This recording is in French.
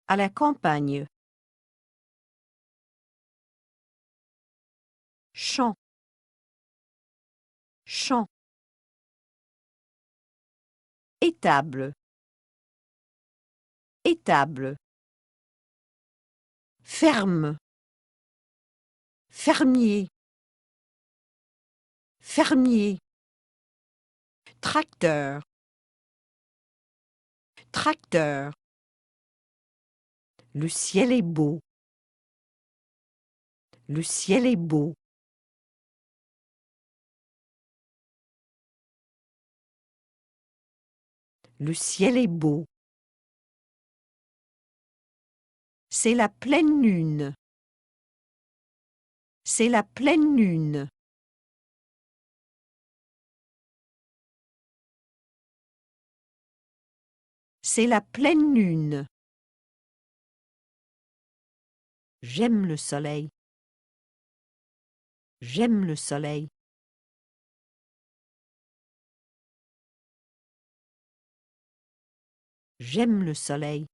À la campagne. Champ. Champ. Étable. Étable. Ferme. Fermier. Fermier. Tracteur. Tracteur. Le ciel est beau. Le ciel est beau. Le ciel est beau. C'est la pleine lune. C'est la pleine lune. C'est la pleine lune. J'aime le soleil. J'aime le soleil. J'aime le soleil.